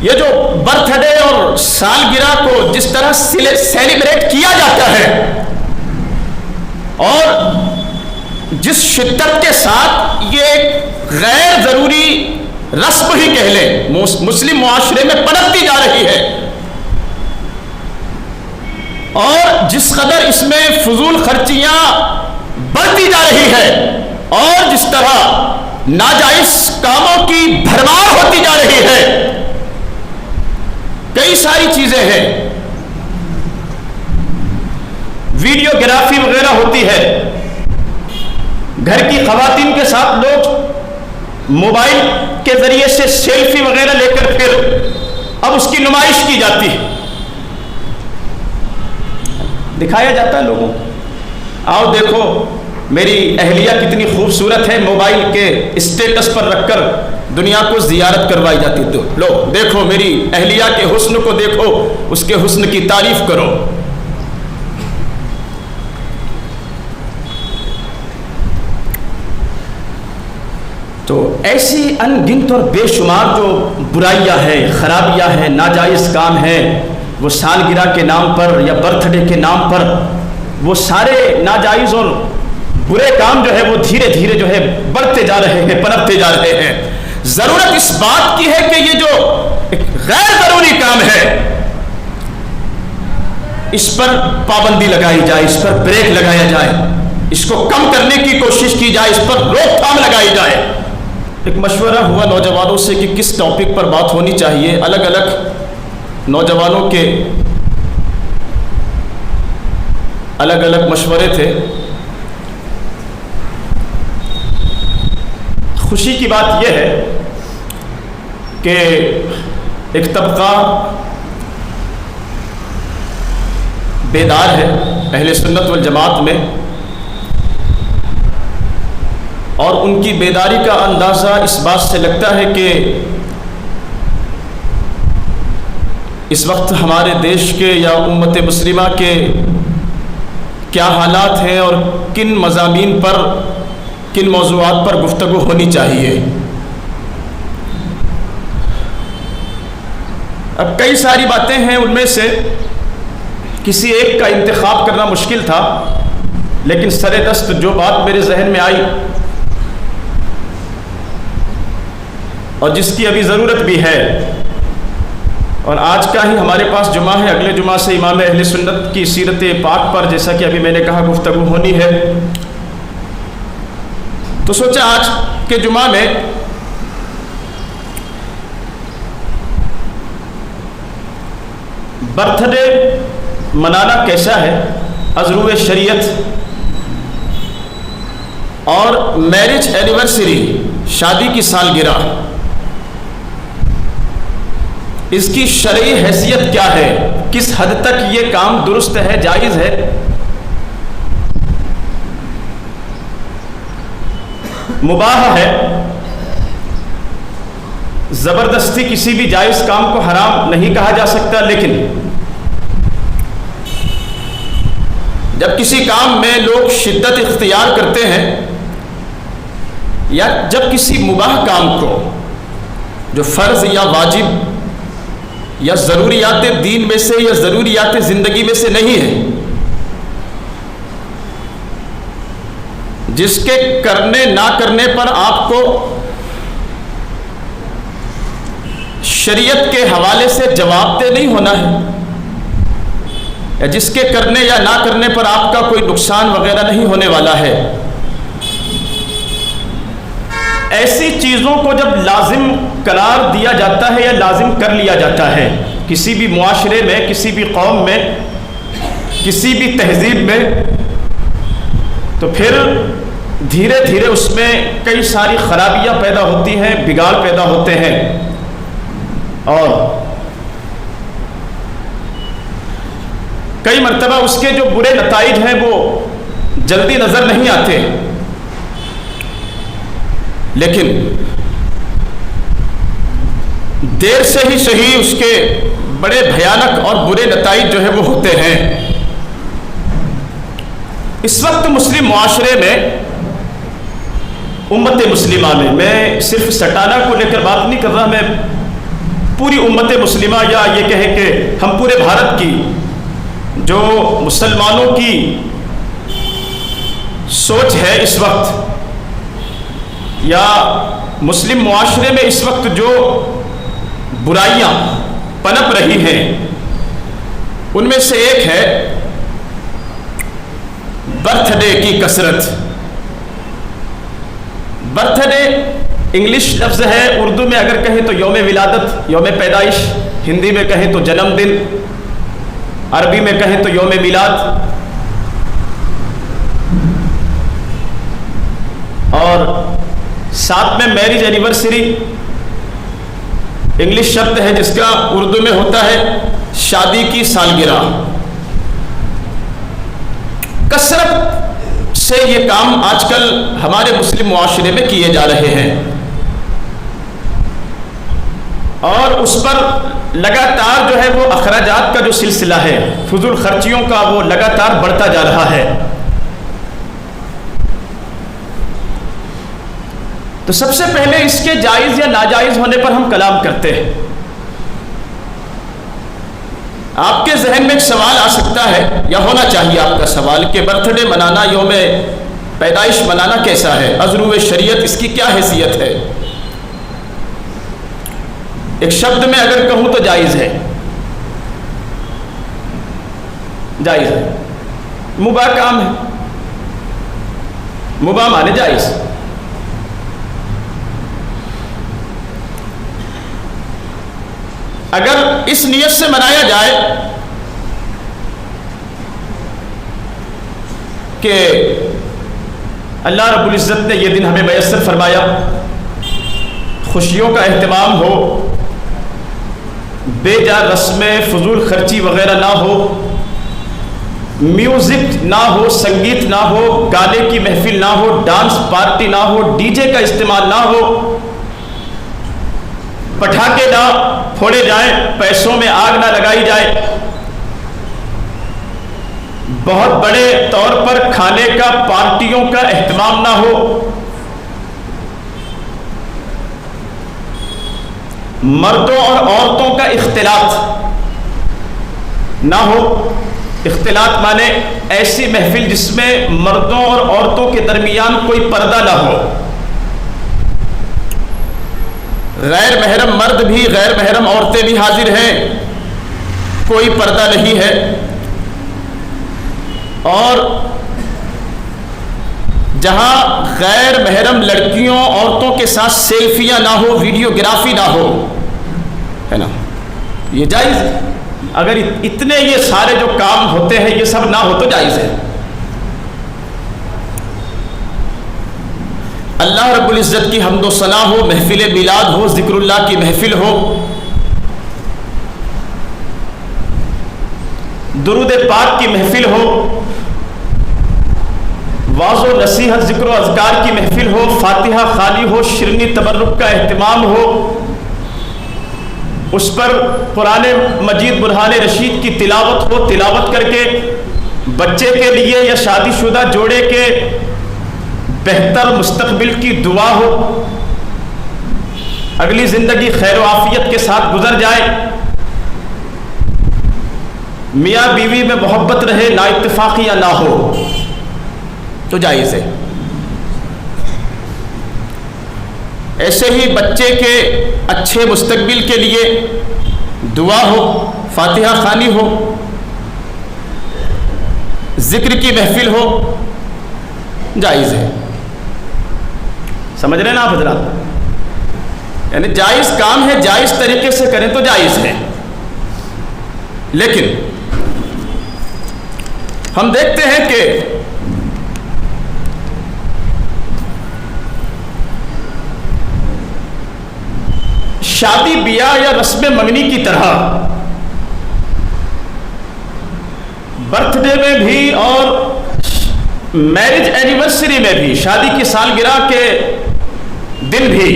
یہ جو birth day اور سالگرہ کو جس طرح سیلیبریٹ کیا جاتا ہے اور جس شدت کے ساتھ یہ ایک غیر ضروری رسم ہی کہہ لیں مسلم معاشرے میں پنپتی جا رہی ہے، اور جس قدر اس میں فضول خرچیاں بڑھتی جا رہی ہے اور جس طرح ناجائز کاموں کی بھرمار ہوتی جا رہی ہے، کئی ساری چیزیں ہیں، ویڈیوگرافی وغیرہ ہوتی ہے، گھر کی خواتین کے ساتھ لوگ موبائل کے ذریعے سے سیلفی وغیرہ لے کر پھر اب اس کی نمائش کی جاتی ہے، دکھایا جاتا ہے لوگوں کو، آؤ دیکھو میری اہلیہ کتنی خوبصورت ہے، موبائل کے اسٹیٹس پر رکھ کر دنیا کو زیارت کروائی جاتی، تو لو دیکھو میری اہلیہ کے حسن کو دیکھو، اس کے حسن کی تعریف کرو۔ تو ایسی ان گنت اور بے شمار جو برائیاں ہیں، خرابیاں ہیں، ناجائز کام ہیں، وہ سالگرہ کے نام پر یا برتھ ڈے کے نام پر وہ سارے ناجائز اور برے کام جو ہے وہ دھیرے دھیرے جو ہے بڑھتے جا رہے ہیں، پنپتے جا رہے ہیں۔ ضرورت اس بات کی ہے کہ یہ جو غیر ضروری کام ہے اس پر پابندی لگائی جائے، اس پر بریک لگایا جائے، اس کو کم کرنے کی کوشش کی جائے، اس پر روک تھام لگائی جائے۔ ایک مشورہ ہوا نوجوانوں سے کہ کس ٹاپک پر بات ہونی چاہیے، الگ الگ نوجوانوں کے الگ الگ مشورے تھے۔ خوشی کی بات یہ ہے کہ ایک طبقہ بیدار ہے اہل سنت والجماعت میں، اور ان کی بیداری کا اندازہ اس بات سے لگتا ہے کہ اس وقت ہمارے دیش کے یا امت مسلمہ کے کیا حالات ہیں اور کن مضامین پر، کن موضوعات پر گفتگو ہونی چاہیے۔ اب کئی ساری باتیں ہیں، ان میں سے کسی ایک کا انتخاب کرنا مشکل تھا، لیکن سر دست جو بات میرے ذہن میں آئی اور جس کی ابھی ضرورت بھی ہے، اور آج کا ہی ہمارے پاس جمعہ ہے، اگلے جمعہ سے امام اہل سنت کی سیرت پاک پر جیسا کہ ابھی میں نے کہا گفتگو ہونی ہے، تو سوچا آج کے جمعہ میں برتھ ڈے منانا کیسا ہے از روئے شریعت، اور میرج اینیورسری، شادی کی سالگرہ، اس کی شرعی حیثیت کیا ہے، کس حد تک یہ کام درست ہے، جائز ہے۔ مباح ہے، زبردستی کسی بھی جائز کام کو حرام نہیں کہا جا سکتا، لیکن جب کسی کام میں لوگ شدت اختیار کرتے ہیں یا جب کسی مباح کام کو جو فرض یا واجب یا ضروریات دین میں سے یا ضروریات زندگی میں سے نہیں ہے، جس کے کرنے نہ کرنے پر آپ کو شریعت کے حوالے سے جواب دہ نہیں ہونا ہے، یا جس کے کرنے یا نہ کرنے پر آپ کا کوئی نقصان وغیرہ نہیں ہونے والا ہے، ایسی چیزوں کو جب لازم قرار دیا جاتا ہے یا لازم کر لیا جاتا ہے کسی بھی معاشرے میں، کسی بھی قوم میں، کسی بھی تہذیب میں، تو پھر دھیرے دھیرے اس میں کئی ساری خرابیاں پیدا ہوتی ہیں، بگاڑ پیدا ہوتے ہیں، اور کئی مرتبہ اس کے جو برے نتائج ہیں وہ جلدی نظر نہیں آتے، لیکن دیر سے ہی صحیح اس کے بڑے بھیانک اور برے نتائج جو ہے وہ ہوتے ہیں۔ اس وقت مسلم معاشرے میں، امت مسلمہ میں صرف سٹانہ کو لے کر بات نہیں کر رہا، میں پوری امت مسلمہ یا یہ کہیں کہ ہم پورے بھارت کی جو مسلمانوں کی سوچ ہے اس وقت یا مسلم معاشرے میں اس وقت جو برائیاں پنپ رہی ہیں ان میں سے ایک ہے برتھ ڈے کی کثرت۔ برتھ ڈے انگلش لفظ ہے، اردو میں اگر کہیں تو یوم ولادت، یوم پیدائش، ہندی میں کہیں تو جنم دن، عربی میں کہیں تو یوم میلاد، اور ساتھ میں میرج اینیورسری انگلش شبد ہے جس کا اردو میں ہوتا ہے شادی کی سالگرہ۔ کثرت سے یہ کام آج کل ہمارے مسلم معاشرے میں کیے جا رہے ہیں، اور اس پر لگاتار جو ہے وہ اخراجات کا جو سلسلہ ہے، فضول خرچیوں کا، وہ لگاتار بڑھتا جا رہا ہے۔ تو سب سے پہلے اس کے جائز یا ناجائز ہونے پر ہم کلام کرتے ہیں۔ آپ کے ذہن میں ایک سوال آ سکتا ہے، یا ہونا چاہیے آپ کا سوال، کہ برتھ ڈے منانا، یوم پیدائش منانا کیسا ہے؟ ازرو شریعت اس کی کیا حیثیت ہے؟ ایک شبد میں اگر کہوں تو جائز ہے، جائز ہے، مباح کام ہے، مباح مانے جائز۔ اگر اس نیت سے منایا جائے کہ اللہ رب العزت نے یہ دن ہمیں میسر فرمایا، خوشیوں کا اہتمام ہو، بے جا رسمیں فضول خرچی وغیرہ نہ ہو، میوزک نہ ہو، سنگیت نہ ہو، گانے کی محفل نہ ہو، ڈانس پارٹی نہ ہو، ڈی جے کا استعمال نہ ہو، پٹاخے نہ پھوڑے جائیں، پیسوں میں آگ نہ لگائی جائے، بہت بڑے طور پر کھانے کا، پارٹیوں کا اہتمام نہ ہو، مردوں اور عورتوں کا اختلاط نہ ہو۔ اختلاط مانے ایسی محفل جس میں مردوں اور عورتوں کے درمیان کوئی پردہ نہ ہو، غیر محرم مرد بھی غیر محرم عورتیں بھی حاضر ہیں، کوئی پردہ نہیں ہے، اور جہاں غیر محرم لڑکیوں عورتوں کے ساتھ سیلفیاں نہ ہو، ویڈیوگرافی نہ ہو، ہے نا، یہ جائز ہے۔ اگر اتنے یہ سارے جو کام ہوتے ہیں یہ سب نہ ہو تو جائز ہے۔ اللہ رب العزت کی حمد و ثنا ہو، محفل میلاد ہو، ذکر اللہ کی محفل ہو، درود پاک کی محفل ہو، واعظ و نصیحت، ذکر و اذکار کی محفل ہو، فاتحہ خوانی ہو، شرنی تبرک کا اہتمام ہو، اس پر قرآن مجید برہان رشید کی تلاوت ہو، تلاوت کر کے بچے کے لیے یا شادی شدہ جوڑے کے بہتر مستقبل کی دعا ہو، اگلی زندگی خیر و عافیت کے ساتھ گزر جائے، میاں بیوی میں محبت رہے، نا اتفاقیاں نہ ہو تو جائز ہے۔ ایسے ہی بچے کے اچھے مستقبل کے لیے دعا ہو، فاتحہ خوانی ہو، ذکر کی محفل ہو، جائز ہے۔ سمجھ رہے ہیں نا آپ حضرات؟ یعنی جائز کام ہے، جائز طریقے سے کریں تو جائز ہے۔ لیکن ہم دیکھتے ہیں کہ شادی بیاہ یا رسم منگنی کی طرح برتھ ڈے میں بھی اور میرج اینیورسری میں بھی، شادی کی سالگرہ کے دن بھی،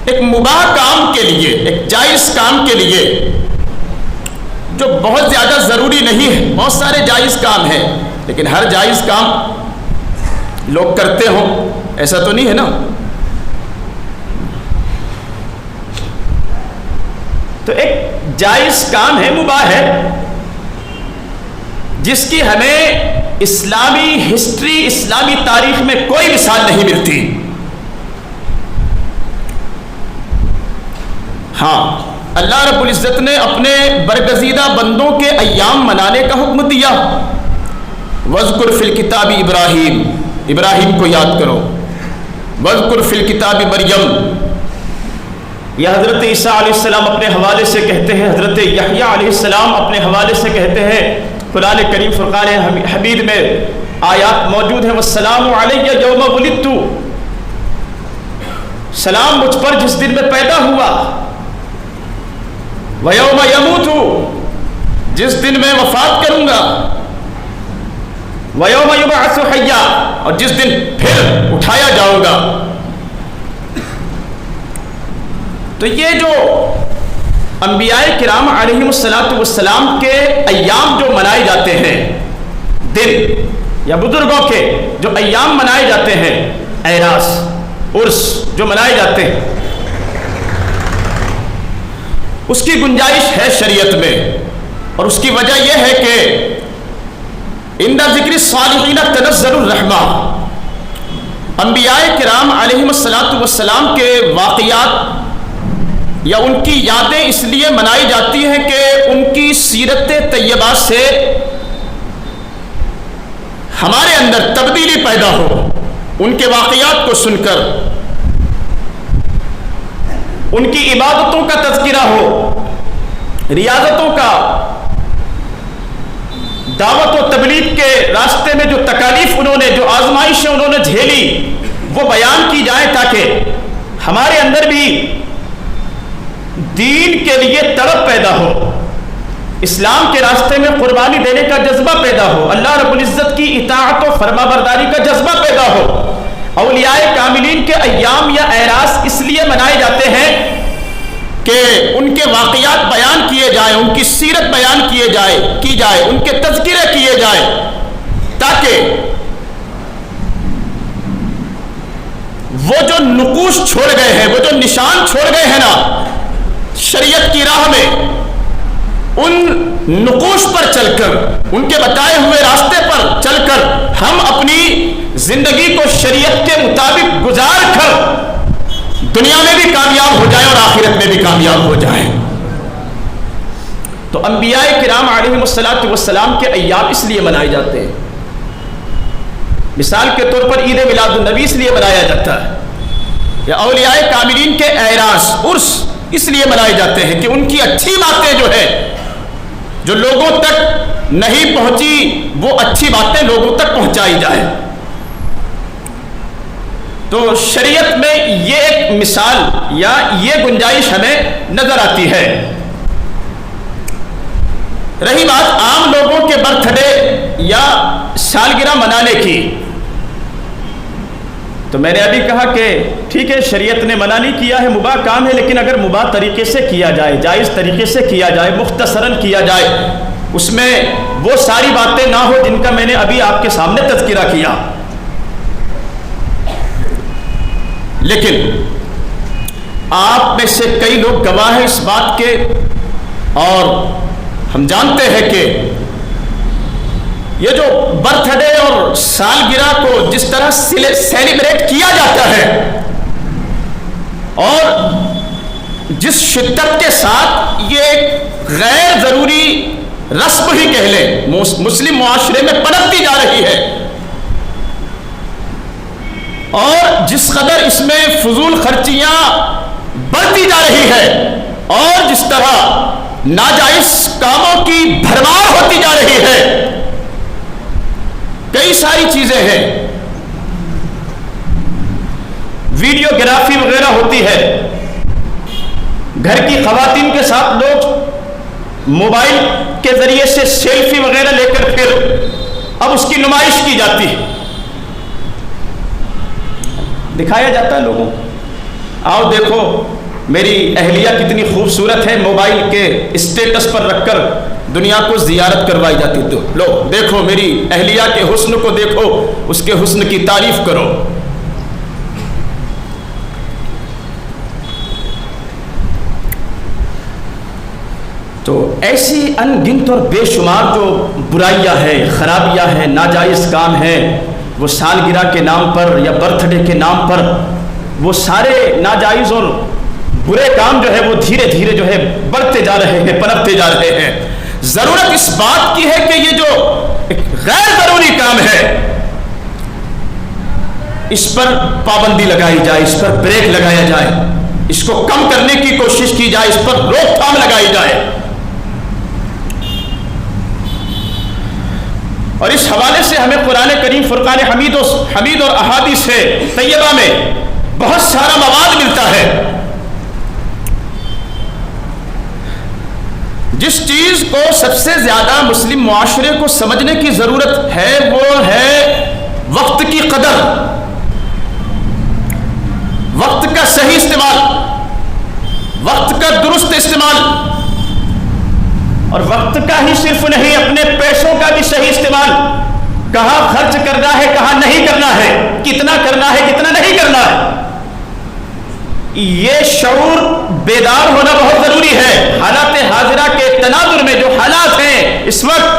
ایک مباح کام کے لیے، ایک جائز کام کے لیے جو بہت زیادہ ضروری نہیں ہے، بہت سارے جائز کام ہیں لیکن ہر جائز کام لوگ کرتے ہوں ایسا تو نہیں ہے نا۔ تو ایک جائز کام ہے، مباح ہے، جس کی ہمیں اسلامی ہسٹری، اسلامی تاریخ میں کوئی مثال نہیں ملتی۔ ہاں، اللہ رب العزت نے اپنے برگزیدہ بندوں کے ایام منانے کا حکم دیا۔ وَاذْكُرْ فِي الْكِتَابِ ابراہیم، ابراہیم کو یاد کرو۔ وَاذْكُرْ فِي الْكِتَابِ مریم، یہ حضرت عیسیٰ علیہ السلام اپنے حوالے سے کہتے ہیں، حضرت یحییٰ علیہ السلام اپنے حوالے سے کہتے ہیں۔ قرآن کریم فرقان حمید میں آیات موجود ہیں، وَالسَّلَامُ عَلَيَّ يَوْمَ وُلِدتُّ، سلام مجھ پر جس دن میں پیدا ہوا، وَيَوْمَ يَمُوتُ، جس دن میں وفات کروں گا، وَيَوْمَ يُبْعَثُ حَيًّا، اور جس دن پھر اٹھایا جاؤں گا۔ تو یہ جو انبیاء کرام علیہم السلام کے ایام جو منائے جاتے ہیں، دن یا بزرگوں کے جو ایام منائے جاتے ہیں، اعراس، عرس جو منائے جاتے ہیں، اس کی گنجائش ہے شریعت میں، اور اس کی وجہ یہ ہے کہ عند ذکر الصالحین تنزل الرحمہ، انبیاء کرام علیہم السلام کے واقعات یا ان کی یادیں اس لیے منائی جاتی ہیں کہ ان کی سیرت طیبہ سے ہمارے اندر تبدیلی پیدا ہو، ان کے واقعات کو سن کر ان کی عبادتوں کا تذکرہ ہو، ریاضتوں کا، دعوت و تبلیغ کے راستے میں جو تکالیف انہوں نے، جو آزمائشیں انہوں نے جھیلی، وہ بیان کی جائیں تاکہ ہمارے اندر بھی دین کے لیے تڑپ پیدا ہو، اسلام کے راستے میں قربانی دینے کا جذبہ پیدا ہو، اللہ رب العزت کی اطاعت و فرما برداری کا جذبہ پیدا ہو۔ اولیاء کاملین کے ایام یا اعراس اس لیے منائے جاتے ہیں کہ ان کے واقعات بیان کیے جائیں، ان کی سیرت بیان کی جائے، ان کے تذکرے کیے جائیں، تاکہ وہ جو نقوش چھوڑ گئے ہیں، وہ جو نشان چھوڑ گئے ہیں نا شریعت کی راہ میں، ان نقوش پر چل کر، ان کے بتائے ہوئے راستے پر چل کر ہم اپنی زندگی کو شریعت کے مطابق گزار کر دنیا میں بھی کامیاب ہو جائیں اور آخرت میں بھی کامیاب ہو جائیں۔ تو انبیاء کرام علیہم السلام کے ایام اس لیے منائے جاتے ہیں۔ مثال کے طور پر عید میلاد النبی اس لیے منایا جاتا ہے، یا اولیاء کاملین کے اعراس، عرس اس لیے منائے جاتے ہیں کہ ان کی اچھی باتیں جو ہے، جو لوگوں تک نہیں پہنچی، وہ اچھی باتیں لوگوں تک پہنچائی جائے۔ تو شریعت میں یہ ایک مثال یا یہ گنجائش ہمیں نظر آتی ہے۔ رہی بات عام لوگوں کے برتھ ڈے یا سالگرہ منانے کی، تو میں نے ابھی کہا کہ ٹھیک ہے، شریعت نے منع نہیں کیا ہے، مباح کام ہے، لیکن اگر مباح طریقے سے کیا جائے، جائز طریقے سے کیا جائے، مختصراً کیا جائے، اس میں وہ ساری باتیں نہ ہو جن کا میں نے ابھی آپ کے سامنے تذکرہ کیا۔ لیکن آپ میں سے کئی لوگ گواہ ہیں اس بات کے، اور ہم جانتے ہیں کہ یہ جو برتھ ڈے اور سالگرہ کو جس طرح سیلیبریٹ کیا جاتا ہے، اور جس شدت کے ساتھ یہ ایک غیر ضروری رسم ہی کہہ لیں مسلم معاشرے میں پنپتی جا رہی ہے، اور جس قدر اس میں فضول خرچیاں بڑھتی جا رہی ہے، اور جس طرح ناجائز کاموں کی بھرمار ہوتی جا رہی ہے، کئی ساری چیزیں ہیں، ویڈیوگرافی وغیرہ ہوتی ہے، گھر کی خواتین کے ساتھ لوگ موبائل کے ذریعے سے سیلفی وغیرہ لے کر پھر اب اس کی نمائش کی جاتی ہے، دکھایا جاتا ہے لوگوں، آؤ دیکھو میری اہلیہ کتنی خوبصورت ہے، موبائل کے اسٹیٹس پر رکھ کر دنیا کو زیارت کروائی جاتی، تو لو دیکھو میری اہلیہ کے حسن کو دیکھو، اس کے حسن کی تعریف کرو۔ ایسی ان گنت اور بے شمار جو برائیاں ہیں، خرابیاں ہیں، ناجائز کام ہیں، وہ سالگرہ کے نام پر یا برتھ ڈے کے نام پر وہ سارے ناجائز اور برے کام جو ہے وہ دھیرے دھیرے جو ہے بڑھتے جا رہے ہیں، پنپتے جا رہے ہیں۔ ضرورت اس بات کی ہے کہ یہ جو غیر ضروری کام ہے اس پر پابندی لگائی جائے، اس پر بریک لگایا جائے، اس کو کم کرنے کی کوشش کی جائے، اس پر روک تھام لگائی جائے۔ اور اس حوالے سے ہمیں قرآن کریم فرقان حمید اور احادیث طیبہ میں بہت سارا مواد ملتا ہے۔ جس چیز کو سب سے زیادہ مسلم معاشرے کو سمجھنے کی ضرورت ہے وہ ہے وقت کی قدر، وقت کا صحیح استعمال، وقت کا درست استعمال، اور وقت کا ہی صرف نہیں، اپنے پیسوں کا بھی صحیح استعمال، کہاں خرچ کرنا ہے کہاں نہیں کرنا ہے، کتنا کرنا ہے کتنا نہیں کرنا ہے، یہ شعور بیدار ہونا بہت ضروری ہے۔ حالات حاضرہ کے تناظر میں جو حالات ہیں اس وقت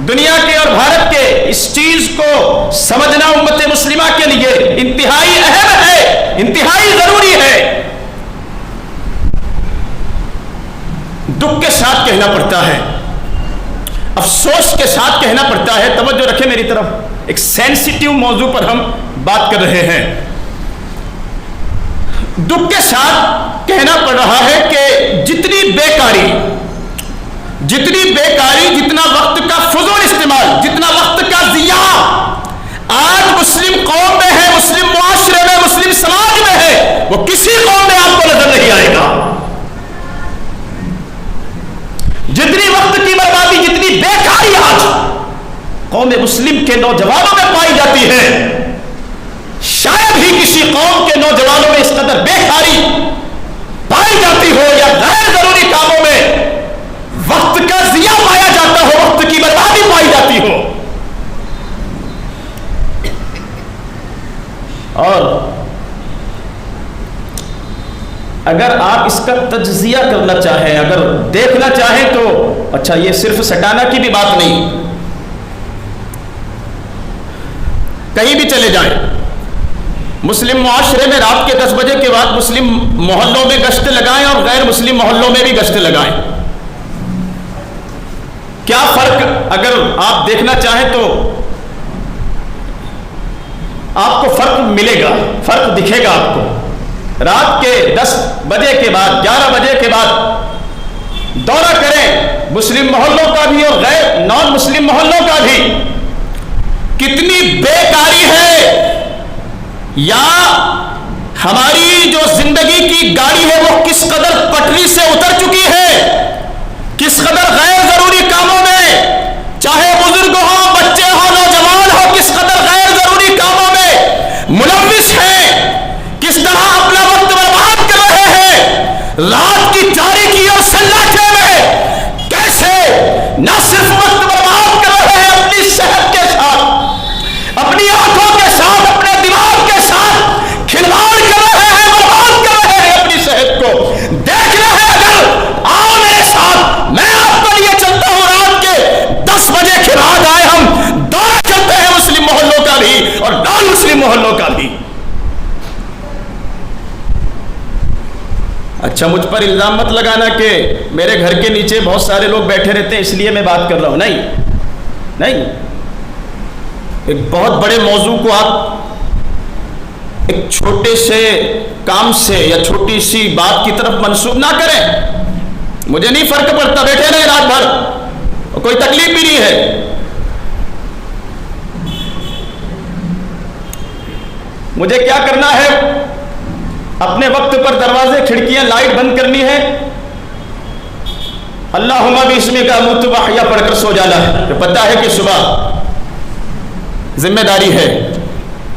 دنیا کے اور بھارت کے، اس چیز کو سمجھنا امت مسلمہ کے لیے انتہائی اہم ہے، انتہائی ضروری ہے۔ دکھ کے ساتھ کہنا پڑتا ہے، افسوس کے ساتھ کہنا پڑتا ہے، توجہ رکھیں میری طرف، ایک سینسیٹیو موضوع پر ہم بات کر رہے ہیں۔ دکھ کے ساتھ کہنا پڑ رہا ہے کہ جتنی بیکاری، جتنا وقت کا فضول استعمال، جتنا وقت کا ضیاع آج مسلم قوم میں ہے، مسلم معاشرے میں، مسلم سماج میں ہے، وہ کسی قوم میں آپ کو نظر نہیں آئے گا۔ جتنی وقت کی بربادی، جتنی بیکاری آج قوم مسلم کے نوجوانوں میں پائی جاتی ہے، شاید ہی کسی قوم کے نوجوانوں میں اس قدر بیکاری پائی جاتی ہو یا غیر ضروری کاموں میں وقت کا ضیاع پایا جاتا ہو، وقت کی بربادی پائی جاتی ہو۔ اور اگر آپ اس کا تجزیہ کرنا چاہیں، اگر دیکھنا چاہیں تو اچھا، یہ صرف سٹانا کی بھی بات نہیں، کہیں بھی چلے جائیں، مسلم معاشرے میں رات کے 10 بجے کے بعد مسلم محلوں میں گشت لگائیں اور غیر مسلم محلوں میں بھی گشت لگائیں، کیا فرق اگر آپ دیکھنا چاہیں تو آپ کو فرق ملے گا، فرق دکھے گا آپ کو۔ رات کے 10 بجے کے بعد، 11 بجے کے بعد دورہ کریں مسلم محلوں کا بھی اور غیر نان مسلم محلوں کا بھی، کتنی بیکاری ہے، یا ہماری جو زندگی کی گاڑی ہے وہ کس قدر پٹری سے اتر چکی ہے، کس قدر غیر ضروری کاموں میں، چاہے بزرگ ہو، بچے ہو، نوجوان ہو، کس قدر غیر ضروری کاموں میں ملوث ہیں، کس طرح اپنا وقت برباد کر رہے ہیں، رات کی تاریکی اور سناٹے میں کیسے نہ صرف وقت برباد کر رہے ہیں، اپنی صحت کے ساتھ، اپنی آنکھوں کے ساتھ، اپنے دماغ کے ساتھ کھلواڑ کر رہے ہیں، برباد کر رہے ہیں اپنی صحت کو۔ دیکھنا ہے اگر آؤ میرے ساتھ، میں آپ کو لیے چلتا ہوں، رات کے 10 بجے کے بعد آئے ہم دورہ چلتے ہیں مسلم محلوں کا بھی اور نان مسلم محلوں کا بھی۔ اچھا، مجھ پر الزام مت لگانا کہ میرے گھر کے نیچے بہت سارے لوگ بیٹھے رہتے ہیں اس لیے میں بات کر رہا ہوں، نہیں، ایک بہت بڑے موضوع کو آپ ایک چھوٹے سے کام سے یا چھوٹی سی بات کی طرف منسوب نہ کریں۔ مجھے نہیں فرق پڑتا، بیٹھے رہے رات بھر، کوئی تکلیف بھی نہیں ہے۔ مجھے کیا کرنا ہے، اپنے وقت پر دروازے، کھڑکیاں، لائٹ بند کرنی ہے، اللہم باسمک اموت واحیا پڑھ کر سو جانا ہے، کہ پتہ ہے کہ صبح ذمہ داری ہے،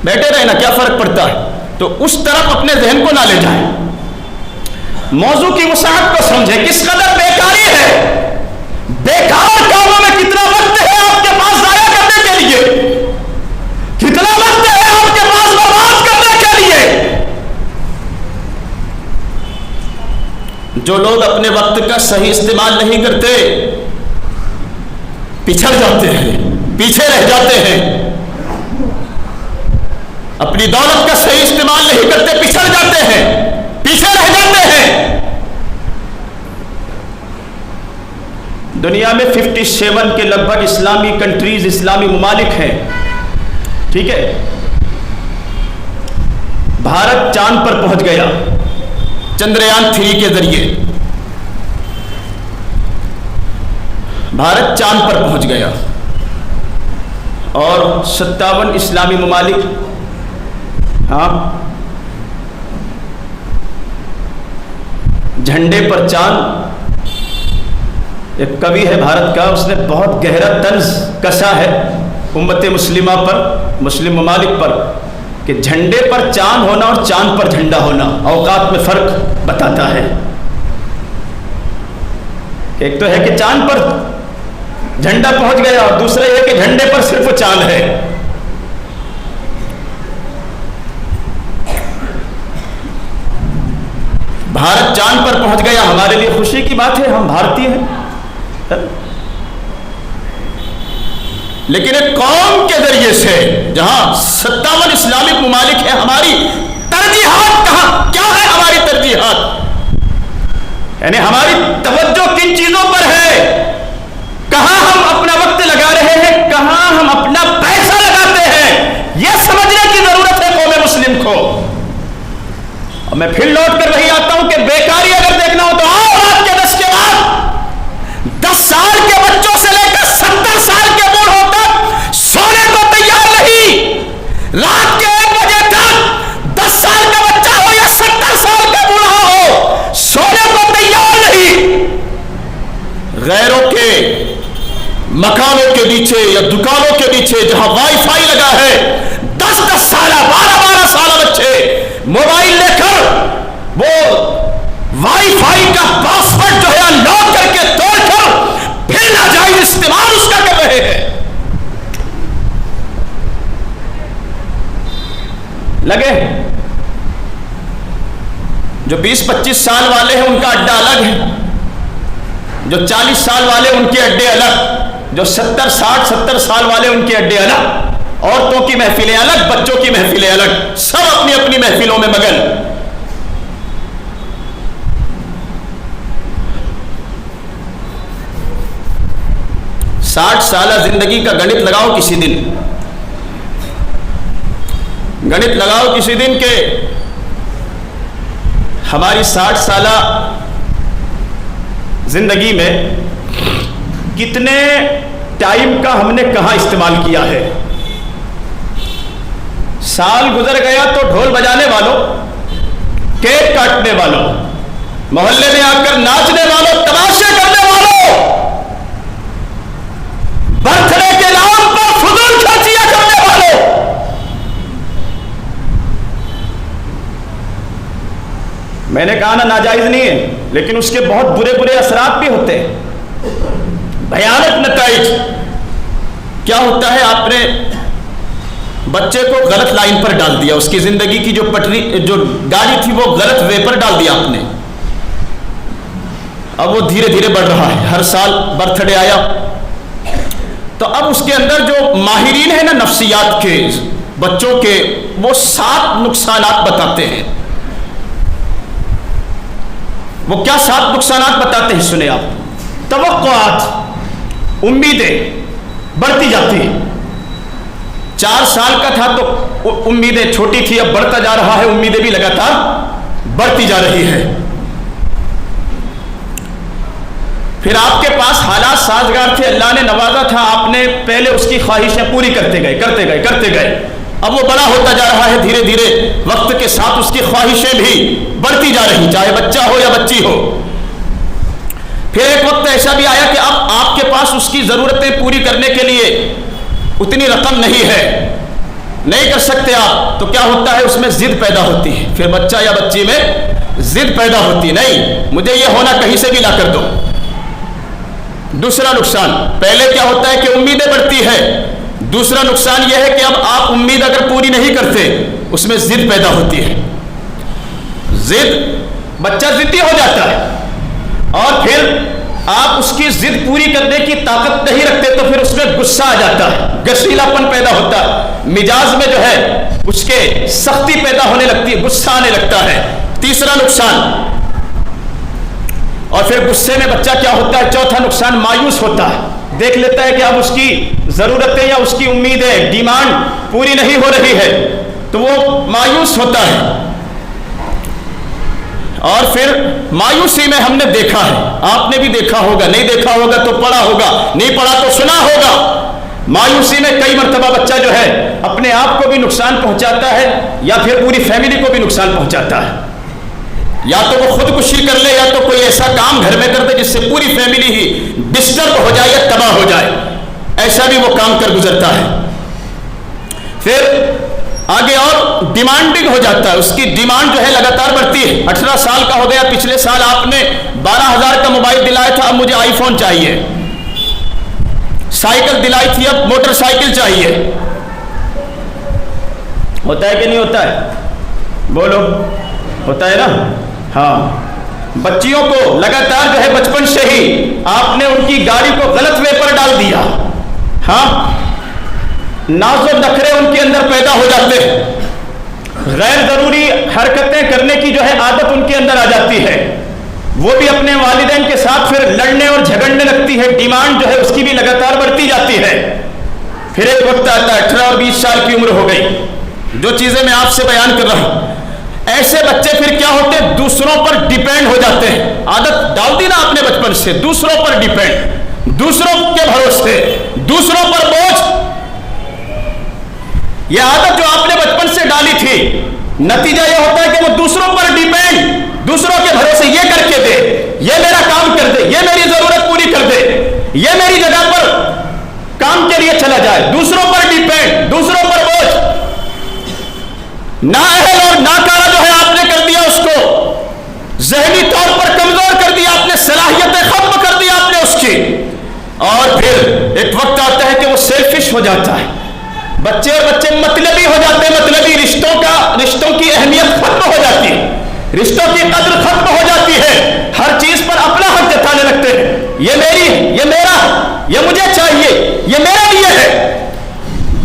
بیٹھے رہنا، کیا فرق پڑتا ہے۔ تو اس طرف اپنے ذہن کو نہ لے جائیں، موضوع کی وسعت کو سمجھیں، کس قدر بیکاری ہے، بیکار کاموں میں کتنا وقت ہے آپ کے پاس ضائع کرنے کے لیے، کتنا وقت ہے آپ کے پاس برباد کرنے کے لیے۔ جو لوگ اپنے وقت کا صحیح استعمال نہیں کرتے پچھڑ جاتے ہیں، پیچھے رہ جاتے ہیں، اپنی دولت کا صحیح استعمال نہیں کرتے، پچھڑ جاتے ہیں، پیچھے رہ جاتے ہیں۔ دنیا میں 57 کے لگ بھگ اسلامی کنٹریز، اسلامی ممالک ہیں، ٹھیک ہے؟ بھارت چاند پر پہنچ گیا چندریان 3 کے ذریعے، بھارت چاند پر پہنچ گیا، اور 57 اسلامی ممالک، ہاں، جھنڈے پر چاند۔ ایک کوی ہے بھارت کا، اس نے بہت گہرا طنز کسا ہے امت مسلمہ پر، مسلم ممالک پر، کہ جھنڈے پر چاند ہونا اور چاند پر جھنڈا ہونا اوقات میں فرق بتاتا ہے۔ ایک تو ہے کہ چاند پر جھنڈا پہنچ گیا، اور دوسرا یہ کہ جھنڈے پر صرف چاند ہے۔ بھارت چاند پر پہنچ گیا، ہمارے لیے خوشی کی بات ہے، ہم بھارتی ہیں، لیکن ایک قوم کے ذریعے سے جہاں 57 اسلامک ممالک ہیں، ہماری ترجیحات کہاں، کیا ہے ہماری ترجیحات؟ یعنی ہماری توجہ کن چیزوں پر ہے؟ کہاں ہم اپنا وقت لگا رہے ہیں، کہاں ہم اپنا پیسہ لگاتے ہیں، یہ سمجھنے کی ضرورت ہے قوم مسلم کو۔ اور میں پھر لوٹ کر وہی آتا ہوں کہ بیکاری اگر دیکھنا ہو تو آؤ رات کے 10 کے بعد، 10 سال کے بچوں سے لے کر 70 سال کے بوڑھوں تک سونے کو تیار نہیں۔ رات کے 1 بجے تک 10 سال کا بچہ ہو یا 70 سال کا بوڑھا ہو، سونے کو تیار نہیں۔ غیروں کے مکانوں کے نیچے یا دکانوں کے نیچے جہاں وائی فائی لگا ہے، 10-10 سالہ 12-12 سالہ بچے موبائل لے کر وہ وائی فائی کا پاسورڈ جو ہے لاک کر کے توڑ کر پھر ناجائز استعمال اس کا کر رہے ہیں۔ لگے جو 20-25 سال والے ہیں ان کا اڈا الگ ہے، جو 40 سال والے ان کے اڈے الگ، جو 70 سال والے ان کے اڈے الگ، عورتوں کی محفلیں الگ، بچوں کی محفلیں الگ، سب اپنی اپنی محفلوں میں مگن۔ 60 سالہ زندگی کا گنت لگاؤ کسی دن، گنت لگاؤ کسی دن کہ ہماری 60 سالہ زندگی میں کتنے ٹائم کا ہم نے کہاں استعمال کیا ہے۔ سال گزر گیا تو ڈھول بجانے والوں، کیک کاٹنے والوں، محلے میں آ کر ناچنے والوں، تماشے کرنے والوں، برتھ ڈے کے نام پر فضول خرچیاں کرنے والوں، میں نے کہا نا ناجائز نہیں ہے، لیکن اس کے بہت برے برے اثرات بھی ہوتے ہیں، بھیانک نتائج۔ کیا ہوتا ہے، آپ نے بچے کو غلط لائن پر ڈال دیا، اس کی زندگی کی جو پٹری، جو گاڑی تھی وہ غلط وے پر ڈال دیا آپ نے، اب وہ دھیرے دھیرے بڑھ رہا ہے، ہر سال برتھ ڈے آیا تو اب اس کے اندر جو ماہرین ہیں نا نفسیات کے، بچوں کے، وہ 7 نقصانات بتاتے ہیں۔ وہ کیا 7 نقصانات بتاتے ہیں سنیں آپ۔ توقعات، امیدیں بڑھتی جاتی ہیں۔ 4 سال کا تھا تو امیدیں چھوٹی تھی، اب بڑھتا جا رہا ہے، امیدیں بھی لگاتار بڑھتی جا رہی ہے۔ پھر آپ کے پاس حالات سازگار تھے، اللہ نے نوازا تھا، آپ نے پہلے اس کی خواہشیں پوری کرتے گئے، اب وہ بڑا ہوتا جا رہا ہے، دھیرے دھیرے وقت کے ساتھ اس کی خواہشیں بھی بڑھتی جا رہی، چاہے بچہ ہو یا بچی ہو۔ پھر ایک وقت ایسا بھی آیا کہ اب آپ کے پاس اس کی ضرورتیں پوری کرنے کے لیے اتنی رقم نہیں ہے، نہیں کر سکتے آپ، تو کیا ہوتا ہے، اس میں ضد پیدا ہوتی ہے، پھر بچہ یا بچی میں ضد پیدا ہوتی، نہیں مجھے یہ ہونا، کہیں سے بھی لا کر دو۔ دوسرا نقصان، پہلے کیا ہوتا ہے کہ امیدیں بڑھتی ہے، دوسرا نقصان یہ ہے کہ اب آپ امید اگر پوری نہیں کرتے، اس میں ضد پیدا ہوتی ہے، ضد، بچہ ضدی ہو جاتا ہے، اور پھر آپ اس کی ضد پوری کرنے کی طاقت نہیں رکھتے تو پھر اس میں غصہ آ جاتا ہے، غصیلا پن پیدا ہوتا ہے، مزاج میں جو ہے اس کے سختی پیدا ہونے لگتی ہے، غصہ آنے لگتا ہے۔ تیسرا نقصان، اور پھر غصے میں بچہ کیا ہوتا ہے، چوتھا نقصان مایوس ہوتا ہے، دیکھ لیتا ہے کہ اب اس کی ضرورتیں یا اس کی امیدیں، ڈیمانڈ پوری نہیں ہو رہی ہے تو وہ مایوس ہوتا ہے۔ اور پھر مایوسی میں ہم نے دیکھا ہے، آپ نے بھی دیکھا ہوگا، نہیں دیکھا ہوگا تو پڑھا ہوگا، نہیں پڑھا تو سنا ہوگا، مایوسی میں کئی مرتبہ بچہ جو ہے اپنے آپ کو بھی نقصان پہنچاتا ہے یا پھر پوری فیملی کو بھی نقصان پہنچاتا ہے، یا تو وہ خودکشی کر لے یا تو کوئی ایسا کام گھر میں کر دے جس سے پوری فیملی ہی ڈسٹرب ہو جائے یا تباہ ہو جائے، ایسا بھی وہ کام کر گزرتا ہے۔ پھر آگے اور ڈیمانڈنگ ہو جاتا ہے، اس کی ڈیمانڈ جو ہے لگاتار بڑھتی ہے۔ 18 سال کا ہو گیا، پچھلے سال آپ نے 12,000 کا موبائل دلایا تھا، اب مجھے آئی فون چاہیے، سائیکل دلائی تھی اب موٹر سائیکل چاہیے، ہوتا ہے کہ نہیں ہوتا ہے؟ بولو، ہوتا ہے نا؟ ہاں، بچیوں کو لگاتار جو ہے بچپن سے ہی آپ نے ان کی گاڑی کو غلط وے پر ڈال دیا، ہاں، ناز و نخرے ان کے اندر پیدا ہو جاتے ہیں، غیر ضروری حرکتیں کرنے کی جو ہے عادت ان کے اندر آ جاتی ہے، وہ بھی اپنے والدین کے ساتھ پھر لڑنے اور جھگڑنے لگتی ہے، ڈیمانڈ جو ہے اس کی بھی لگاتار بڑھتی جاتی ہے۔ پھر ایک وقت آتا ہے 18 اور 20 سال کی عمر ہو گئی، جو چیزیں میں آپ سے بیان کر رہا ہوں، ایسے بچے پھر کیا ہوتے ہیں، دوسروں پر ڈیپینڈ ہو جاتے ہیں، عادت ڈال دی نا آپ نے بچپن سے، دوسروں پر ڈیپینڈ، دوسروں کے بھروسے، دوسروں پر بوجھ، یہ عادت جو آپ نے بچپن سے ڈالی تھی، نتیجہ یہ ہوتا ہے کہ وہ دوسروں پر ڈیپینڈ، دوسروں کے بھروسے، یہ کر کے دے، یہ میرا کام کر دے، یہ میری ضرورت پوری کر دے، یہ میری جگہ پر کام کے لیے چلا جائے، دوسروں پر ڈیپینڈ، دوسروں پر بوجھ، نااہل اور ناکارہ جو ہے آپ نے کر دیا اس کو، ذہنی طور پر کمزور کر دیا آپ نے، صلاحیتیں ختم کر دی آپ نے اس کی، اور پھر ایک وقت آتا ہے کہ وہ سیلفش ہو جاتا ہے، بچے مطلبی ہو جاتے ہیں، مطلبی رشتوں کی اہمیت ختم ہو جاتی ہے، رشتوں کی قدر ختم ہو جاتی ہے، ہر چیز پر اپنا حق جتانے لگتے ہیں، یہ میری، یہ میرا، یہ مجھے چاہیے، یہ میرے لیے ہے،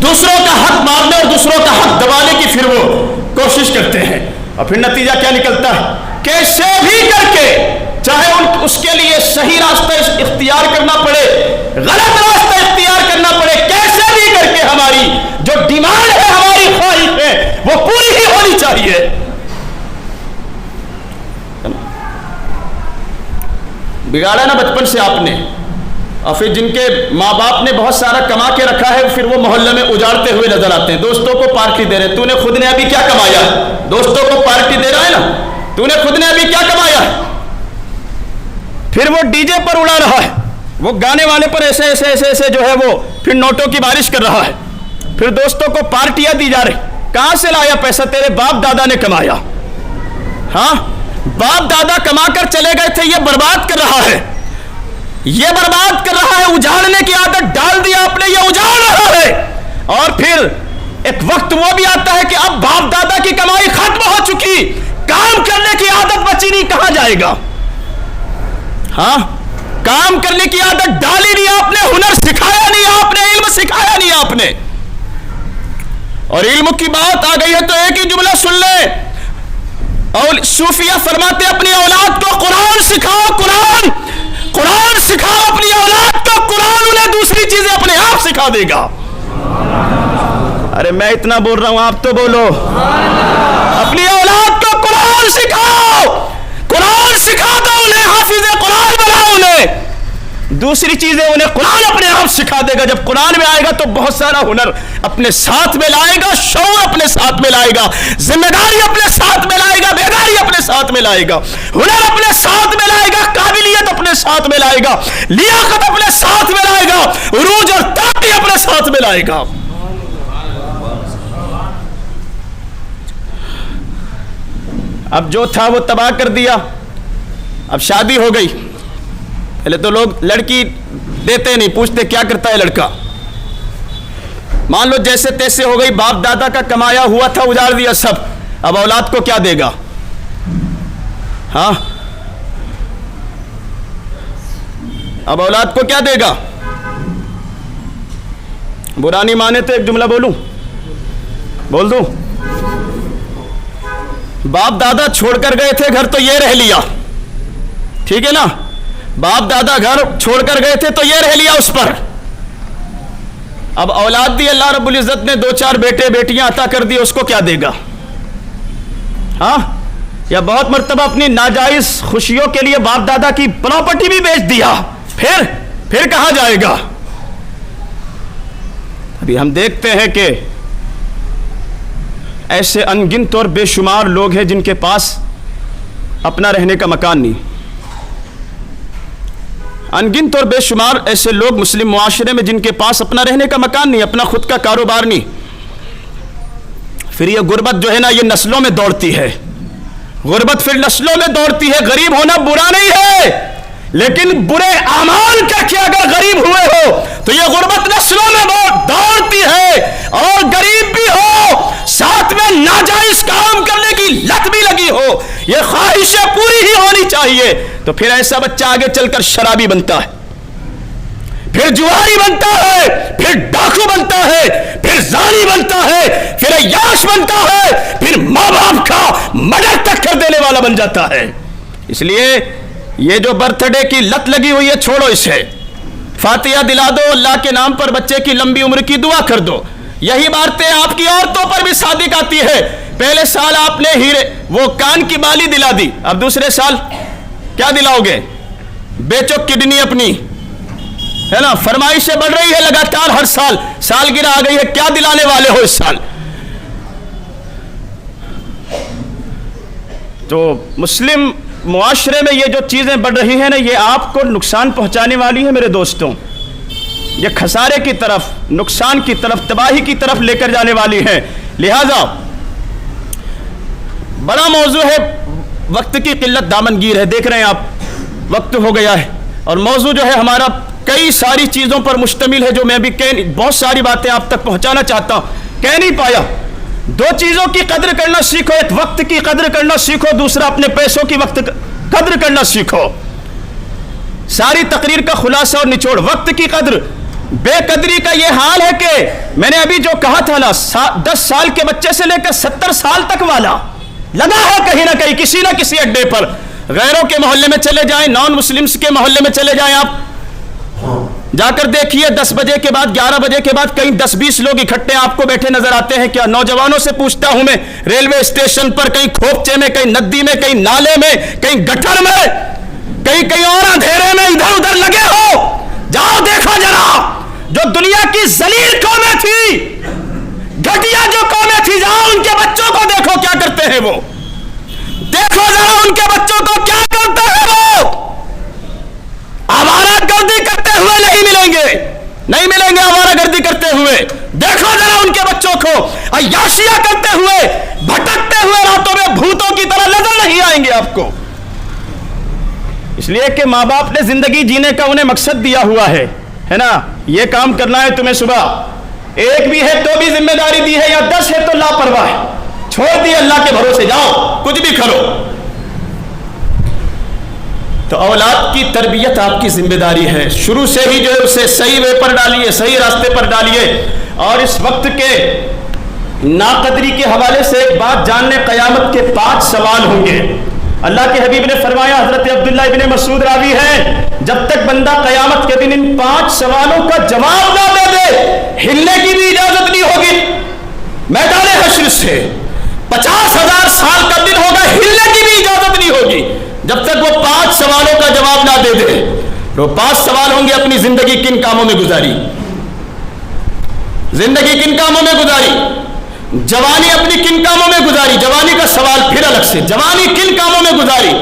دوسروں کا حق مارنے اور دوسروں کا حق دبانے کی پھر وہ کوشش کرتے ہیں، اور پھر نتیجہ کیا نکلتا ہے، کیسے بھی کر کے، چاہے اس کے لیے صحیح راستہ اختیار کرنا پڑے، غلط راستہ اختیار کرنا پڑے، کیسے بھی کر کے ہماری جو ڈیمانڈ ہے، ہماری خواہش ہے، وہ پوری ہی ہونی چاہیے۔ بگاڑا نا بچپن سے آپ نے، اور پھر جن کے ماں باپ نے بہت سارا کما کے رکھا ہے، پھر وہ محلے میں اجاڑتے ہوئے نظر آتے ہیں، دوستوں کو پارٹی دے رہے، تو نے خود نے ابھی کیا کمایا ہے، دوستوں کو پارٹی دے رہا ہے نا، تو نے خود نے ابھی کیا کمایا ہے، پھر وہ ڈی جے پر اڑا رہا ہے، وہ گانے والے پر ایسے ایسے ایسے ایسے جو ہے وہ پھر نوٹوں کی بارش کر رہا ہے، پھر دوستوں کو پارٹیاں دی جا رہی، کہاں سے لایا پیسہ، تیرے باپ دادا نے کمایا، ہاں، باپ دادا کما کر چلے گئے تھے، یہ برباد کر رہا ہے، یہ برباد کر رہا ہے، اجاڑنے کی عادت ڈال دیا آپ نے، یہ اجاڑ رہا ہے، اور پھر ایک وقت وہ بھی آتا ہے کہ اب باپ دادا کی کمائی ختم ہو چکی، کام کرنے کی عادت بچی نہیں، کہاں جائے گا، ہاں، کام کرنے کی عادت ڈالی نہیں آپ نے، ہنر سکھایا نہیں آپ نے، علم سکھایا نہیں آپ نے، اور علم کی بات آ گئی ہے تو ایک ہی جملہ سن لے، اور صوفیہ فرماتے اپنی اولاد کو قرآن سکھاؤ، قرآن سکھاؤ اپنی اولاد کو، قرآن انہیں دوسری چیزیں اپنے آپ سکھا دے گا۔ ارے میں اتنا بول رہا ہوں، آپ تو بولو، اپنی اولاد کو قرآن سکھاؤ، قرآن سکھا دو انہیں، حافظ قرآن بناؤ انہیں، دوسری چیزیں انہیں قرآن اپنے آپ سکھا دے گا۔ جب قرآن میں آئے گا تو بہت سارا ہنر اپنے ساتھ میں لائے گا، شعور اپنے ساتھ میں لائے گا، ذمہ داری اپنے ساتھ میں لائے گا، بیداری اپنے ساتھ میں لائے گا، ہنر اپنے ساتھ میں لائے گا، قابلیت اپنے ساتھ میں لائے گا، لیاقت اپنے ساتھ میں لائے گا، عروج اور ترقی اپنے ساتھ میں لائے گا۔ اب جو تھا وہ تباہ کر دیا، اب شادی ہو گئی، پہلے تو لوگ لڑکی دیتے نہیں، پوچھتے کیا کرتا ہے لڑکا، مان لو جیسے تیسے ہو گئی، باپ دادا کا کمایا ہوا تھا اجاڑ دیا سب، اب اولاد کو کیا دے گا، ہاں، اب اولاد کو کیا دے گا؟ برا نہیں مانے تو ایک جملہ بول دوں؟ باپ دادا چھوڑ کر گئے تھے گھر تو یہ رہ لیا، ٹھیک ہے نا؟ باپ دادا گھر چھوڑ کر گئے تھے تو یہ رہ لیا اس پر۔ اب اولاد دی اللہ رب العزت نے 2-4 بیٹے بیٹیاں عطا کر دی، اس کو کیا دے گا؟ ہاں، یا بہت مرتبہ اپنی ناجائز خوشیوں کے لیے باپ دادا کی پراپرٹی بھی بیچ دیا، پھر کہاں جائے گا؟ ابھی ہم دیکھتے ہیں کہ ایسے ان گنت اور بے شمار لوگ ہیں جن کے پاس اپنا رہنے کا مکان نہیں۔ ان گنت اور بے شمار ایسے لوگ مسلم معاشرے میں جن کے پاس اپنا رہنے کا مکان نہیں، اپنا خود کا کاروبار نہیں۔ پھر یہ غربت جو ہے نا، یہ نسلوں میں دوڑتی ہے، غربت پھر نسلوں میں دوڑتی ہے۔ غریب ہونا برا نہیں ہے، لیکن برے اعمال کر کے اگر غریب ہوئے ہو تو یہ غربت نسلوں میں دوڑتی ہے، اور غریب بھی ہو ساتھ میں ناجائز کام کرنے کی لت بھی لگی ہو، یہ خواہشیں پوری ہی ہونی چاہیے، تو پھر ایسا بچہ آگے چل کر شرابی بنتا ہے، پھر جواری بنتا ہے، پھر ڈاکو بنتا ہے، پھر زانی بنتا ہے، پھر عیاش بنتا ہے، پھر ماں باپ کا مرڈر تک کر دینے والا بن جاتا ہے۔ اس لیے یہ جو برتھ ڈے کی لت لگی ہوئی ہے، چھوڑو اسے، فاتحہ دلا دو، اللہ کے نام پر بچے کی لمبی عمر کی دعا کر دو۔ یہی باتیں آپ کی عورتوں پر بھی صادق آتی ہے۔ پہلے سال آپ نے ہیرے وہ کان کی بالی دلا دی، اب دوسرے سال کیا دلاؤ گے؟ بیچو کڈنی اپنی، ہے نا؟ فرمائشیں بڑھ رہی ہے لگاتار، ہر سال سالگرہ آ گئی ہے، کیا دلانے والے ہو اس سال؟ تو مسلم معاشرے میں یہ جو چیزیں بڑھ رہی ہیں نا، یہ آپ کو نقصان پہنچانے والی ہے میرے دوستوں، یہ خسارے کی طرف، نقصان کی طرف، تباہی کی طرف لے کر جانے والی ہے۔ لہذا بڑا موضوع ہے، وقت کی قلت دامنگیر ہے، دیکھ رہے ہیں آپ وقت ہو گیا ہے، اور موضوع جو ہے ہمارا کئی ساری چیزوں پر مشتمل ہے، جو میں بھی بہت ساری باتیں آپ تک پہنچانا چاہتا ہوں، کہہ نہیں پایا۔ 2 چیزوں کی قدر کرنا سیکھو، ایک وقت کی قدر کرنا سیکھو، دوسرا اپنے پیسوں کی قدر کرنا سیکھو۔ ساری تقریر کا خلاصہ اور نچوڑ وقت کی قدر۔ بے قدری کا یہ حال ہے کہ میں نے ابھی جو کہا تھا نا، 10 سال کے بچے سے لے کر 70 سال تک والا لگا ہے کہیں نہ کہیں کسی نہ کسی اڈے پر۔ غیروں کے محلے میں چلے جائیں، نان مسلمز کے محلے میں چلے جائیں، آپ جا کر دیکھیے 10 بجے کے بعد 11 بجے کے بعد کہیں 10-20 لوگ اکٹھے آپ کو بیٹھے نظر آتے ہیں کیا؟ نوجوانوں سے پوچھتا ہوں میں، ریلوے اسٹیشن پر، کہیں کھوپچے میں، کہیں ندی میں، کہیں نالے میں، کہیں گٹر میں، کہیں اور اندھیرے میں ادھر ادھر لگے ہو، جاؤ دیکھو ذرا۔ جو دنیا کی ذلیل قومیں تھی، گھٹیا جو قومیں تھی، جاؤ ان کے بچوں کو دیکھو کیا کرتے ہیں وہ، دیکھو ذرا ان کے بچوں کو کیا کرتے ہیں وہ۔ آوارہ گردی کرتے ہوئے نہیں ملیں گے آوارہ گردی کرتے ہوئے، دیکھو ذرا ان کے بچوں کو عیاشیاں کرتے ہوئے، بھٹکتے ہوئے راتوں میں بھوتوں کی طرح نظر نہیں آئیں گے آپ کو۔ اس لیے کہ ماں باپ نے زندگی جینے کا انہیں مقصد دیا ہوا ہے نا، یہ کام کرنا ہے تمہیں، صبح ایک بھی ہے تو بھی ذمہ داری دی ہے، یا 10 ہے تو لاپرواہ ہے، چھوڑ دی اللہ کے بھروسے، جاؤ کچھ بھی کرو۔ تو اولاد کی تربیت آپ کی ذمہ داری ہے، شروع سے ہی جو ہے اسے صحیح وے پر ڈالیے، صحیح راستے پر ڈالیے۔ اور اس وقت کے ناقدری کے حوالے سے ایک بات جان لیں، قیامت کے 5 سوال ہوں گے۔ اللہ کے حبیب نے فرمایا، حضرت عبداللہ ابن مسعود راوی ہے، جب تک بندہ قیامت کے دن ان 5 سوالوں کا جواب نہ دے دے، ہلنے کی بھی اجازت نہیں ہوگی میدان حشر سے۔ 50,000 سال کا دن ہوگا، ہلنے کی بھی اجازت نہیں ہوگی جب تک وہ 5 سوالوں کا جواب نہ دے دے۔ وہ 5 سوال ہوں گے، اپنی زندگی کن کاموں میں گزاری، زندگی کن کاموں میں گزاری، جوانی اپنی کن کاموں میں گزاری، جوانی کا سوال پھر الگ سے، جوانی کن کاموں میں گزاری،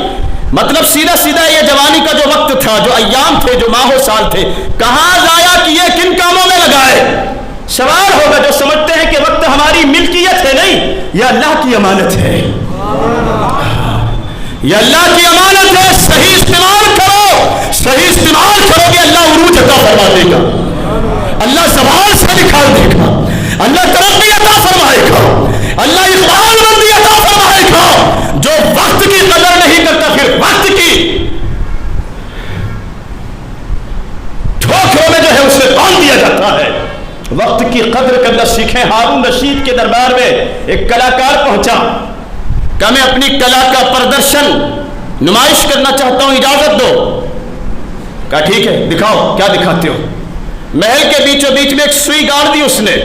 مطلب سیدھا سیدھا یہ جوانی کا جو وقت تھا، جو ایام تھے، جو ماہ و سال تھے، کہاں ضائع کیے، کن کاموں میں لگائے۔ سوال ہوگا جو سمجھتے ہیں کہ وقت ہماری ملکیت ہے، نہیں، یہ اللہ کی امانت ہے، یہ اللہ کی امانت ہے، صحیح استعمال کرو، صحیح استعمال کرو گے اللہ عروج عطا فرما دے گا، اللہ زوال سے نکال دے گا، اللہ ترقی عطا فرمائے گا، اللہ اقبال مندی عطا فرمائے گا۔ جو وقت کی قدر نہیں کرتا، پھر وقت کی میں ہارون رشید کے دربار میں ایک کلاکار پہنچا کہ میں اپنی کلا کا پردرشن نمائش کرنا چاہتا ہوں، اجازت دو۔ کہا ٹھیک ہے دکھاؤ، کیا دکھاتے ہو؟ محل کے بیچوں بیچ میں ایک سوئی گاڑ دی اس نے،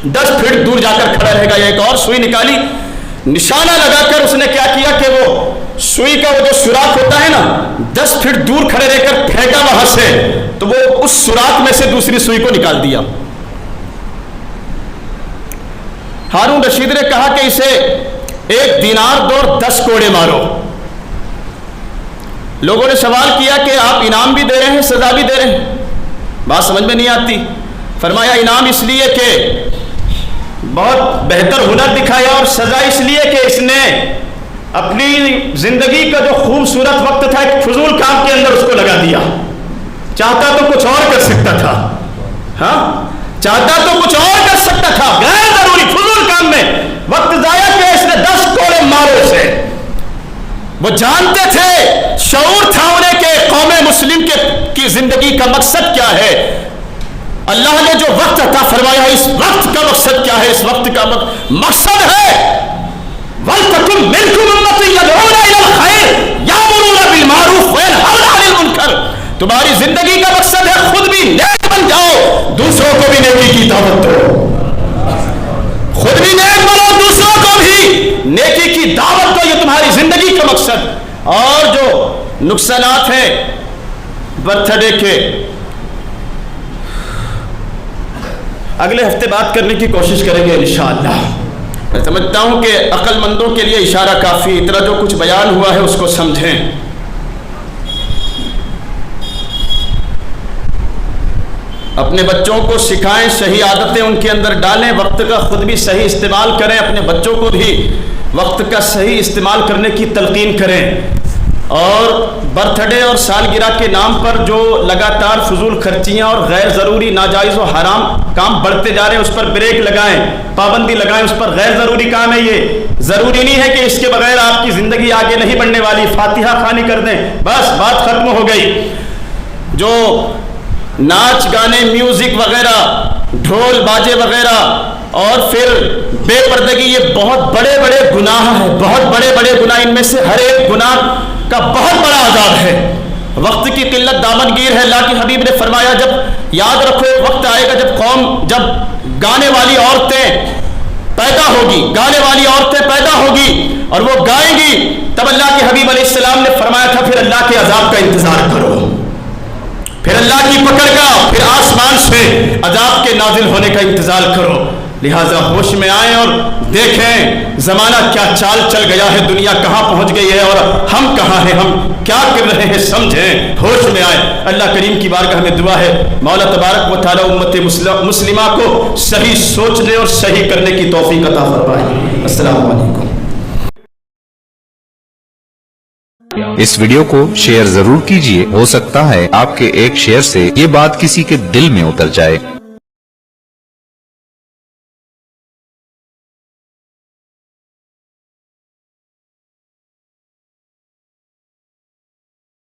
10 فٹ دور جا کر کھڑا رہے گا، ایک اور سوئی نکالی، نشانہ لگا کر اس نے کیا کیا کہ وہ سوئی کا وہ جو سوراخ ہوتا ہے نا، 10 فٹ دور کھڑے رہ کر پھینکا وہاں سے، تو وہ اس سوراخ میں سے دوسری سوئی کو نکال دیا۔ ہارون رشید نے کہا کہ اسے 1 دینار دو اور 10 کوڑے مارو۔ لوگوں نے سوال کیا کہ آپ انعام بھی دے رہے ہیں سزا بھی دے رہے ہیں، بات سمجھ میں نہیں آتی۔ فرمایا انعام اس لیے کہ بہت بہتر ہنر دکھایا، اور سزا اس لیے کہ اس نے اپنی زندگی کا جو خوبصورت وقت تھا ایک فضول کام کے اندر اس کو لگا دیا۔ چاہتا تو کچھ اور کر سکتا تھا، ہاں چاہتا تو کچھ اور کر سکتا تھا، غیر ضروری فضول کام میں وقت ضائع کیا، اس نے 10 کوڑے مارے سے۔ وہ جانتے تھے، شعور تھا انہیں کہ قوم مسلم کی زندگی کا مقصد کیا ہے، اللہ نے جو وقت عطا فرمایا اس وقت کا مقصد کیا ہے، اس وقت کا مقصد ہے وَلْتَكُن مِّنكُمْ أُمَّةٌ يَدْعُونَ إِلَى الْخَيْرِ يَأْمُرُونَ بِالْمَعْرُوفِ وَيَنْهَوْنَ عَنِ الْمُنكَرِ۔ تمہاری زندگی کا مقصد ہے خود بھی نیک بن جاؤ، دوسروں کو بھی نیکی کی دعوت دو، خود بھی نیک بنو دوسروں کو بھی نیکی کی دعوت دو، یہ تمہاری زندگی کا مقصد۔ اور جو نقصانات ہیں برتھ ڈے کے، اگلے ہفتے بات کرنے کی کوشش کریں گے انشاءاللہ۔ میں سمجھتا ہوں کہ عقل مندوں کے لیے اشارہ کافی، اتنا جو کچھ بیان ہوا ہے اس کو سمجھیں۔ اپنے بچوں کو سکھائیں، صحیح عادتیں ان کے اندر ڈالیں، وقت کا خود بھی صحیح استعمال کریں، اپنے بچوں کو بھی وقت کا صحیح استعمال کرنے کی تلقین کریں۔ اور برتھ ڈے اور سالگرہ کے نام پر جو لگاتار فضول خرچیاں اور غیر ضروری ناجائز و حرام کام بڑھتے جا رہے ہیں اس پر بریک لگائیں، پابندی لگائیں، اس پر غیر ضروری کام ہے یہ، ضروری نہیں ہے کہ اس کے بغیر آپ کی زندگی آگے نہیں بڑھنے والی، فاتحہ خوانی کر دیں بس بات ختم ہو گئی۔ جو ناچ گانے میوزک وغیرہ، ڈھول باجے وغیرہ اور پھر بے پردگی، یہ بہت بڑے بڑے گناہ ہیں، بہت بڑے بڑے گناہ، ان میں سے ہر ایک گناہ کا بہت بڑا عذاب ہے۔ وقت کی قلت دامن گیر ہے، اللہ کے حبیب نے فرمایا جب یاد رکھو ایک وقت آئے گا جب گانے والی عورتیں پیدا ہوگی، گانے والی عورتیں پیدا ہوگی اور وہ گائیں گی، تب اللہ کے حبیب علیہ السلام نے فرمایا تھا پھر اللہ کے عذاب کا انتظار کرو، پھر اللہ کی پکڑ کا، پھر آسمان سے عذاب کے نازل ہونے کا انتظار کرو۔ لہٰذا ہوش میں آئیں اور دیکھیں زمانہ کیا چال چل گیا ہے، دنیا کہاں پہنچ گئی ہے اور ہم کہاں ہیں، ہم کیا کر رہے ہیں، سمجھیں، ہوش میں آئیں۔ اللہ کریم کی بارگاہ میں دعا ہے مولا تبارک و تعالی امت مسلمہ کو صحیح سوچنے اور صحیح کرنے کی توفیق عطا فرمائے۔ السلام علیکم۔ اس ویڈیو کو شیئر ضرور کیجئے، ہو سکتا ہے آپ کے ایک شیئر سے یہ بات کسی کے دل میں اتر جائے۔